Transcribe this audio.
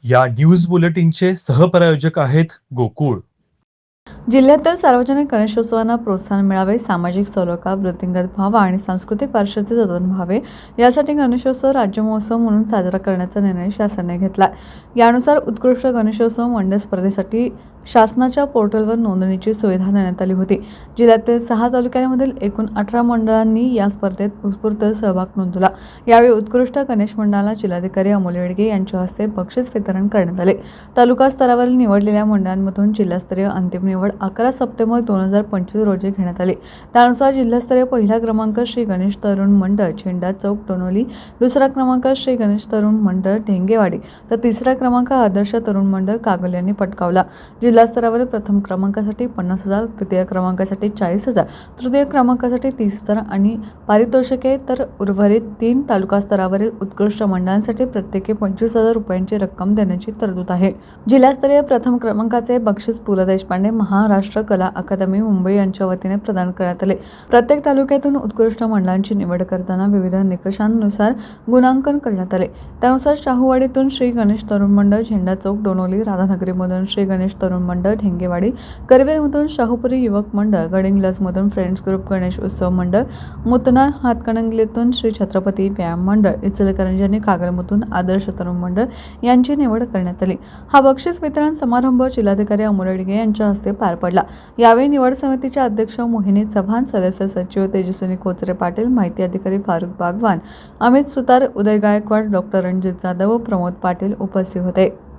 या न्यूज बुलेटिनचे सहप्रायोजक आहेत गोकुळ. जिल्ह्यातील सार्वजनिक गणेशोत्सवांना प्रोत्साहन मिळावे, सामाजिक सलोखा वृद्धिंगत व्हावा आणि सांस्कृतिक वारशाचे जतन व्हावे यासाठी गणेशोत्सव राज्य महोत्सव म्हणून साजरा करण्याचा निर्णय शासनाने घेतला. यानुसार उत्कृष्ट गणेशोत्सव मंडळ स्पर्धेसाठी शासनाच्या पोर्टलवर नोंदणीची सुविधा देण्यात आली होती. जिल्ह्यातील 6 तालुक्यांमधील एकूण 18 मंडळांनी या स्पर्धेत उत्स्फूर्त सहभाग नोंदवला. यावेळी उत्कृष्ट गणेश मंडळाला जिल्हाधिकारी अमोल येडगे यांच्या हस्ते बक्षीस वितरण करण्यात आले. तालुका स्तरावरील निवडलेल्या मंडळांमधून जिल्हास्तरीय अंतिम निवड 11 सप्टेंबर 2025 रोजी घेण्यात आली. त्यानुसार जिल्हास्तरीय पहिला क्रमांक श्री गणेश तरुण मंडळ झेंडा चौक टोनोली, दुसरा क्रमांक श्री गणेश तरुण मंडळ ढेंगेवाडी तर तिसरा क्रमांक आदर्श तरुण मंडळ कागल यांनी पटकावला. जिल्हा स्तरावर प्रथम क्रमांकासाठी 50,000, द्वितीय क्रमांकासाठी 40,000, तृतीय क्रमांकासाठी 30,000 आणि पारितोषिके तर उर्वरित 3 तालुका स्तरावरील उत्कृष्ट मंडळांसाठी प्रत्येकी 25,000 रुपयांची रक्कम देण्याची तरतूद आहे. जिल्हास्तरीय प्रथम क्रमांकाचे बक्षीस पु ल देशपांडे महाराष्ट्र कला अकादमी मुंबई यांच्या वतीने प्रदान करण्यात आले. प्रत्येक तालुक्यातून उत्कृष्ट मंडळांची निवड करताना विविध निकषांनुसार गुणांकन करण्यात आले. त्यानुसार शाहूवाडीतून श्री गणेश तरुण मंडळ झेंडा चौक डोनोली, राधानगरीमधून श्री गणेश तरुण मंडळ ढेंगेवाडी, करवीरमधून शाहूपुरी युवक मंडळ, गडिंग्लजमधून फ्रेंड्स ग्रुप गणेश उत्सव मंडळ, मुतनाळ हातकणंगलेतून श्री छत्रपती व्यायाम मंडळ, इचलकरंजी आणि कागलमधून आदर्श तरुण मंडळ यांची निवड करण्यात आली. हा बक्षीस वितरण समारंभ जिल्हाधिकारी अमोल येडगे यांच्या हस्ते पार पडला. यावेळी निवड समितीच्या अध्यक्ष मोहिनी चव्हाण, सदस्य सचिव तेजस्विनी खोचरे पाटील, माहिती अधिकारी फारुख बागवान, अमित सुतार, उदय गायकवाड, डॉ. रणजित जाधव व प्रमोद पाटील उपस्थित होते.